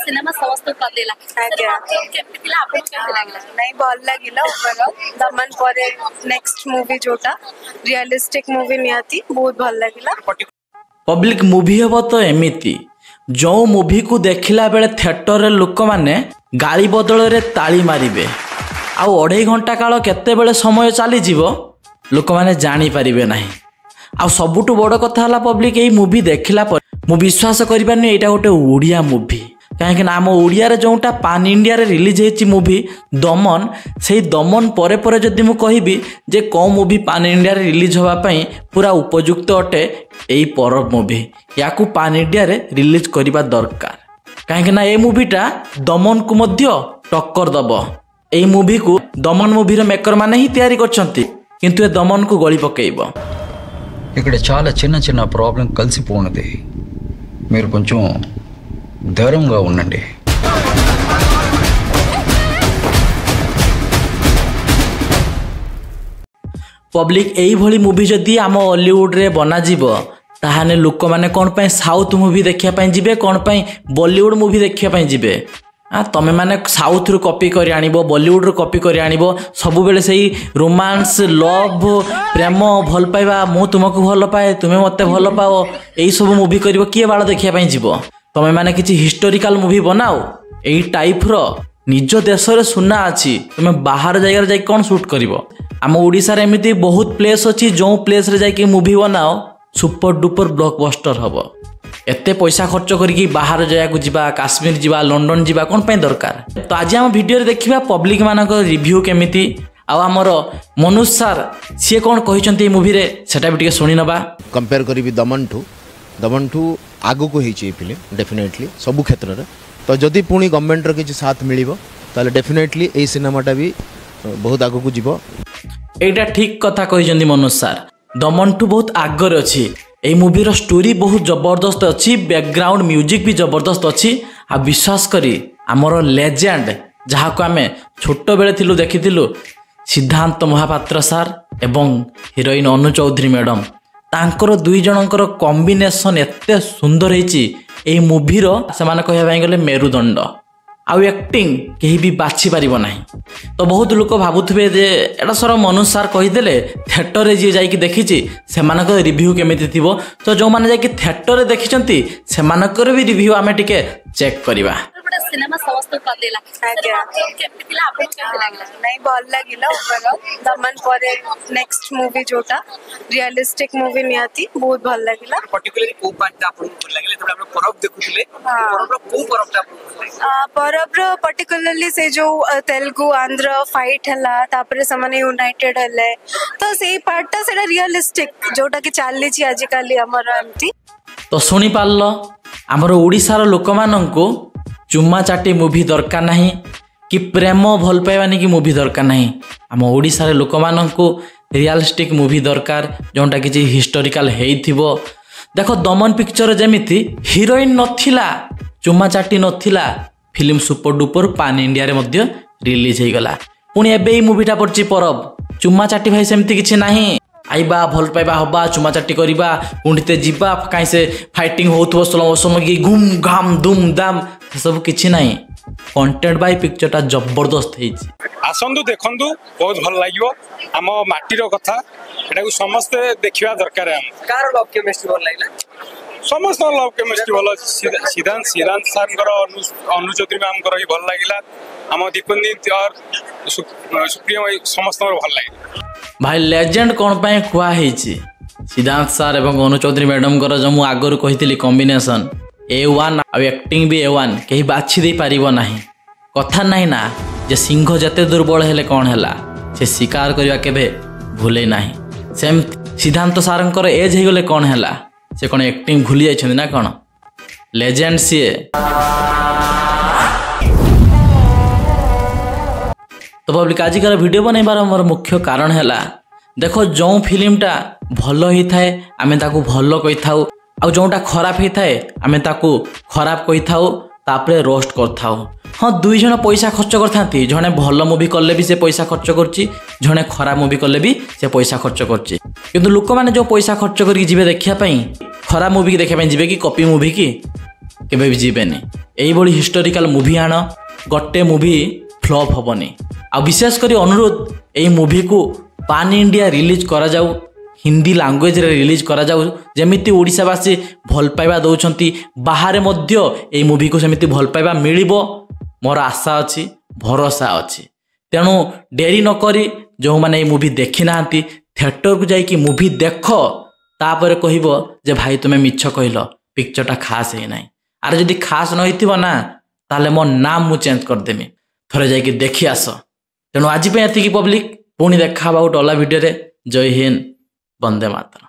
Cinema समस्त करदेला आज्ञा केमति थिला आपन केमति लागला नहीं भल लगिला ओवरऑल दमन परे नेक्स्ट मूवी जोटा रियलिस्टिक मूवी नियाती बहुत भल लगिला पब्लिक मूवी हम तो एमती जो मूवी को देखला बेले थिएटर रे लोक माने गाड़ी बदल रे ताली मारिबे आ 2.5 घंटा काल केते बेले समय चली जीवो लोक माने जानी परिबे नाही आ सबुटु बड़ कथा हला पब्लिक एई मूवी देखला पर मु विश्वास करिबानी एटा गोटे ओडिया मूवी कहीं आम ओडिया रे जोटा पान इंडिया रे रिलीज होती मूवी दमन से दमन परे परे जदि मु कहबी जे कौ मूवी पान इंडिया रे रिलीज होगापाई पूरा उपयुक्त अटे यही परब मूवी या पान इंडिया रे रिलीज करबा दरकार कहीं ये मूवीटा दमन को मध्य टक्कर दब यही मूवी को दमन मूवी मेकर माने ही तैयारी करछंती किंतु ए दमन को गली पकेइबो ఇక్కడ చాలా చిన్న చిన్న ప్రాబ్లం కలిసిపోనది మీరు కొంచెం ధైర్యంగా ఉండండి पब्लिक यही भली मूवी जदि आम हॉलीवुड रे बना जीवो ताहाने लोक माने कोन पई साउथ मूवी देखिया पई जिबे कोन पई बॉलीवुड मूवी देखिया पई जिबे तमे माने साउथ रु कॉपी करी आनिबो बॉलीवुड रु कॉपी करी आनिबो सब बेले सही रोमांस लव प्रेम भल पाइबा मु तुमको भल पाए तुमे मते भल पाओ एई सब मूवी करिवो किए बाळ देखिया पई जिवो तमे माने किछि हिस्टोरिकल मूवी बनाओ एई टाइप रो निज देश रे सुना अछि तुमे बाहर जायगा रे जाय कोन शूट करिवो आम ओडिसा रे एमिति बहुत प्लेस अछि जो प्लेस रे जाय कि मूवी बनाओ सुपर डुपर ब्लॉकबस्टर हबो एते पैसा खर्च करके बाहर जाया जीवा काश्मीर जीवा लंडन जीवा कौन पे दरकार तो आज हम वीडियो रे देखिबा पब्लिक मानक रिव्यू केमिति आ हमर मनुष्य सर सी कौन कहिसंती मूवी रे सेटा भी टिके सुनि नबा कंपेयर करी दमन टू आगु को हिची फिल्म डेफिनेटली सब क्षेत्र रे तो जदि पुणी गवर्नमेंट रो किछि साथ मिलिबो ताले डेफिनेटली ए सिनेमाटा भी बहुत आगु को जीवो एटा ठीक कथा कहिसंती मनुष्य सर दमन टू बहुत आगर अछि ए मूवीर स्टोरी बहुत जबरदस्त अच्छी बैकग्राउंड म्यूजिक भी जबरदस्त अच्छी आ विश्वास करी आमर लेजेंड जहाँ को आम छोट बेले थिलु देखिथिलु सिद्धांत महापात्र सार एवं हिरोइन अनु चौधरी मैडम तांकर दुई जनकर कॉम्बिनेशन एते सुंदर होईची ए मूवीर से माने कहया भाई गले मेरुदंड आउ एक्टिंग कहीं भी बाछि पारिबो नाही तो बहुत लोक भाबुथबे जे एटा सर मनुष्य सार कहिदेले थिएटर रे जे जाई देखिछि सेमानक रिव्यू केमिति थिबो तो जो माने जाई थिएटर रे देखिचंती सेमानकर भी रिव्यू आमे टिके चेक करिबा सिनेमा समस्त करदेला आज्ञा केमति थिला आपन केमति लागला नहीं भल लगिला ओवरऑल दमन परे नेक्स्ट मूवी जोटा रियलिस्टिक मूवी नियाती बहुत भल लगिला पर्टिकुलरली को पार्ट आपन भल लागिले तबे आपण परब देखुथिले परब को परबटा परब रो पर्टिकुलरली से जो तेलुगु आंध्र फाइट हला तापरे समाने यूनाइटेड हले तो सेही पार्टटा सेटा रियलिस्टिक जोटा कि चालली छी आज काली हमर एमती तो सुनी पारलो हमर ओडिसा रो लोक माननको चुम्मा चाटी मूवी दरकार नहीं कि प्रेम भल पाइबानी कि मूवी दरकार नहीं आम ओडिसा रे लोक माननको रियलिस्टिक मूवी दरकार जोंटा कि हिस्टोरिकल हेइथिबो देखो दमन पिक्चर जेमिति हीरोइन नथिला चुम्मा चाटी नथिला फिल्म सुपर डुपर पान इंडिया रे मध्य रिलीज हो गला पुणी एबे मूवीटा पड़ची परब चुम्मा चाटी भाई सेमती किछि नाही आइबा भल पाइबा हबा चुमा चाटी करिबा पुंडीते जीवा कहीं से फाइटिंग होथबो स्लो मोशन की घूम घाम धूम दाम सब किछि नाही कंटेंट बाय पिक्चरटा जबरदस्त हेछि आसंदु देखंदु बहुत भल लागियो हम माटी रो कथा एटा को समस्त देखिबा दरकार हम कार लव केमिस्ट्री भल लागिला समस्त लव केमिस्ट्री भल सिद्धांत सर अनु चौधरी मैम कर भी भल लागिला हम दीपंदित और सुप्रिय समस्त भल लागिला भाई लेजेंड कौन पाए खुआ हेछि सिद्धांत सर एवं अनु चौधरी मैडम कर जो मु आगरु कहितली कॉम्बिनेशन A1 आ एक्टिंग भी A1 कहीं बाछि दे पारिबो नाही कथा नाही ना जे सिंह जते दुर्बल हेले कौन हैला से शिकार करवा केबे भूले नाही सेम सिद्धांत सारंकर एज हे गले कौन हैला से कौन एक्टिंग भूली जाइछन ना कौन लेजेंड सीए तो पब्लिक आजिकार वीडियो बनैबार मोर मुख्य कारण हैला देखो जो फिल्मटा भल ही थाए आमे ताकू भल कहि थाउ आ जोटा खराब ही थाए आमे ताकू खराब कहि थाउ तापरे रोस्ट कर थाउ हाँ दुई जन पैसा खर्च करथांती जने भल मूवी कले भी से पैसा खर्च करची जने खराब मूवी कले भी से पैसा खर्च करची किंतु लोक माने जो पैसा खर्च करके जिवे देखिया पई खराब मूवी की देखिया पई जिवे कि कॉपी मूवी की କେବେ ବି ଯିବେନି। ଏଇଭଳି ହିଷ୍ଟୋରିକାଲ ମୁଭି ଆଣ, ଗୋଟେ ମୁଭି ଫ୍ଲପ୍ ହେବନି। ଆଉ ବିଶେଷ କରି ଅନୁରୋଧ, ଏଇ ମୁଭିକୁ ପାନ୍ ଇଣ୍ଡିଆ ରିଲିଜ୍ କରାଯାଉ, ହିନ୍ଦୀ ଲାଙ୍ଗୁଏଜରେ ରିଲିଜ୍ କରାଯାଉ, ଯେମିତି ଓଡ଼ିଶାବାସୀ ଭଲ ପାଇବା ଦେଉଛନ୍ତି ବାହାରେ ମଧ୍ୟ ଏଇ ମୁଭିକୁ ସେମିତି ଭଲ ପାଇବା ମିଳିବ ମୋର ଆଶା ଅଛି, ଭରସା ଅଛି। ତେଣୁ ଡେରି ନକରି ଯେଉଁମାନେ ଏଇ ମୁଭି ଦେଖି ନାହାନ୍ତି ଥିଏଟରକୁ ଯାଇକି ମୁଭି ଦେଖ, ତାପରେ କହିବ ଯେ ଭାଇ ତୁମେ ମିଛ କହିଲ, ପିକ୍ଚରଟା ଖାସ୍ ହେଇନାହିଁ। ଆରେ ଯଦି ଖାସ୍ ନ ହେଇଥିବ ନା ତାହେଲେ ମୋ ନାମ ମୁଁ ଚେଞ୍ଜ କରିଦେମି, ଥରେ ଯାଇକି ଦେଖି ଆସ। ତେଣୁ ଆଜି ପାଇଁ ଏତିକି ପବ୍ଲିକ୍, ପୁଣି ଦେଖା ହେବା ଗୋଟେ ଅଲଗା ଭିଡ଼ିଓରେ। ଜୟ ହିନ୍ଦ, ବନ୍ଦେ ମାତରମ୍।